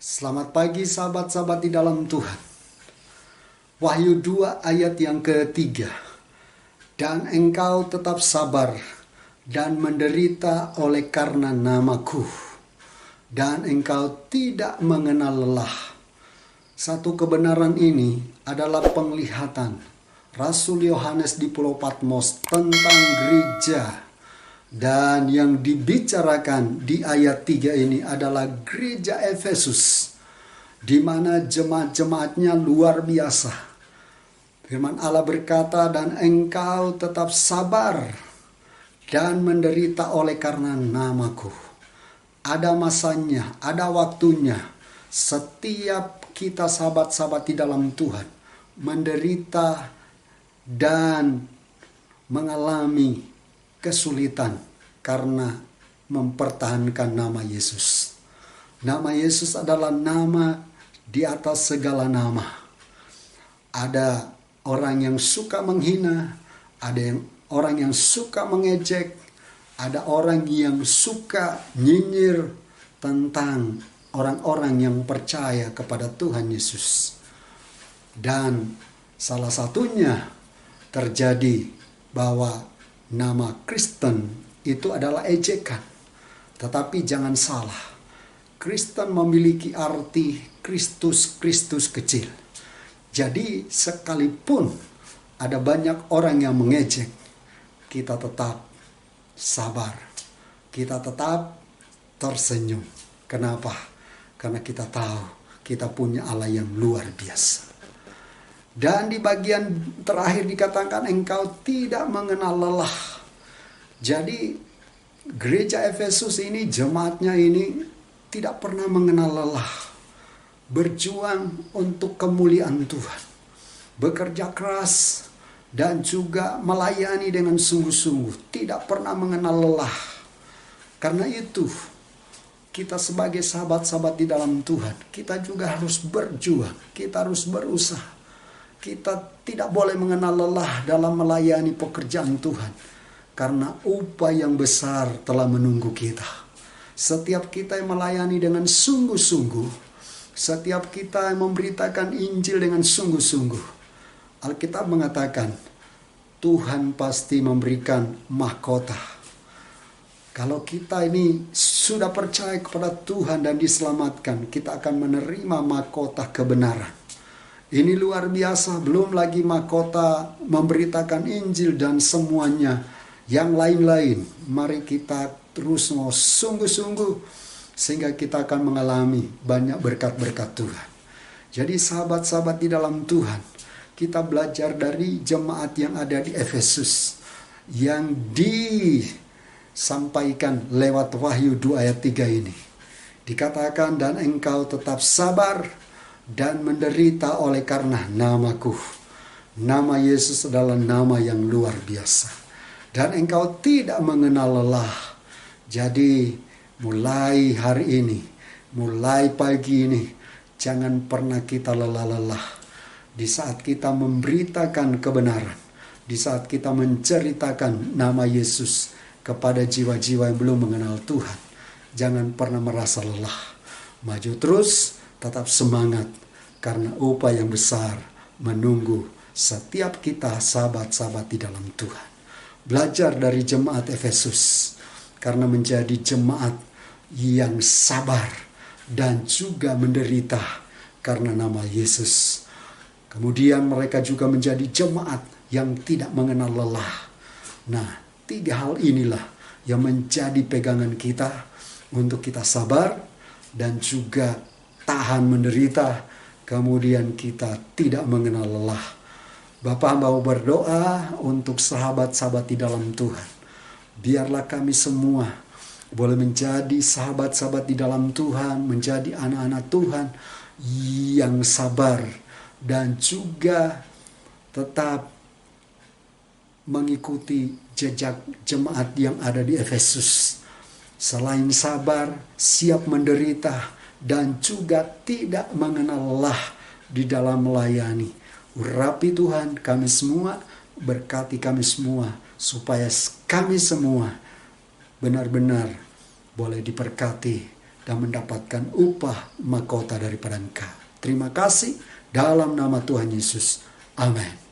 Selamat pagi sahabat-sahabat di dalam Tuhan. Wahyu 2 ayat yang ketiga. Dan engkau tetap sabar dan menderita oleh karena namaku. Dan engkau tidak mengenal lelah. Satu kebenaran ini adalah penglihatan Rasul Yohanes di Pulau Patmos tentang gereja. Dan yang dibicarakan di ayat 3 ini adalah gereja Efesus, di mana jemaat-jemaatnya luar biasa. Firman Allah berkata, dan engkau tetap sabar dan menderita oleh karena namaku. Ada masanya, ada waktunya. Setiap kita sahabat-sahabat di dalam Tuhan menderita dan mengalami kesulitan karena mempertahankan nama Yesus. Nama Yesus adalah nama di atas segala nama. Ada orang yang suka menghina, ada orang yang suka mengejek, ada orang yang suka nyinyir tentang orang-orang yang percaya kepada Tuhan Yesus. Dan salah satunya terjadi bahwa nama Kristen itu adalah ejekan. Tetapi jangan salah. Kristen memiliki arti Kristus kecil. Jadi sekalipun ada banyak orang yang mengejek, kita tetap sabar. Kita tetap tersenyum. Kenapa? Karena kita tahu kita punya Allah yang luar biasa. Dan di bagian terakhir dikatakan engkau tidak mengenal lelah. Jadi gereja Efesus ini, jemaatnya ini tidak pernah mengenal lelah. Berjuang untuk kemuliaan Tuhan. Bekerja keras dan juga melayani dengan sungguh-sungguh. Tidak pernah mengenal lelah. Karena itu kita sebagai sahabat-sahabat di dalam Tuhan, kita juga harus berjuang. Kita harus berusaha. Kita tidak boleh mengenal lelah dalam melayani pekerjaan Tuhan. Karena upah yang besar telah menunggu kita. Setiap kita yang melayani dengan sungguh-sungguh. Setiap kita yang memberitakan Injil dengan sungguh-sungguh. Alkitab mengatakan, Tuhan pasti memberikan mahkota. Kalau kita ini sudah percaya kepada Tuhan dan diselamatkan, kita akan menerima mahkota kebenaran. Ini luar biasa, belum lagi mahkota memberitakan Injil dan semuanya yang lain-lain. Mari kita terus mau sungguh-sungguh sehingga kita akan mengalami banyak berkat-berkat Tuhan. Jadi sahabat-sahabat di dalam Tuhan, kita belajar dari jemaat yang ada di Efesus yang disampaikan lewat Wahyu 2 ayat 3 ini. Dikatakan, dan engkau tetap sabar dan menderita oleh karena namaku. Nama Yesus adalah nama yang luar biasa. Dan engkau tidak mengenal lelah. Jadi mulai hari ini, mulai pagi ini, jangan pernah kita lelah-lelah. Di saat kita memberitakan kebenaran, di saat kita menceritakan nama Yesus kepada jiwa-jiwa yang belum mengenal Tuhan, jangan pernah merasa lelah. Maju terus, tetap semangat, karena upah yang besar menunggu setiap kita sahabat-sahabat di dalam Tuhan. Belajar dari jemaat Efesus, karena menjadi jemaat yang sabar dan juga menderita karena nama Yesus. Kemudian mereka juga menjadi jemaat yang tidak mengenal lelah. Nah, 3 hal inilah yang menjadi pegangan kita untuk kita sabar dan juga tahan menderita, kemudian kita tidak mengenal lelah. Bapa mau berdoa untuk sahabat-sahabat di dalam Tuhan. Biarlah kami semua boleh menjadi sahabat-sahabat di dalam Tuhan, menjadi anak-anak Tuhan yang sabar dan juga tetap mengikuti jejak jemaat yang ada di Efesus. Selain sabar, siap menderita, dan juga tidak mengenal lelah di dalam melayani. Urapi Tuhan kami semua, berkati kami semua, supaya kami semua benar-benar boleh diberkati dan mendapatkan upah mahkota daripada Engkau. Terima kasih dalam nama Tuhan Yesus. Amin.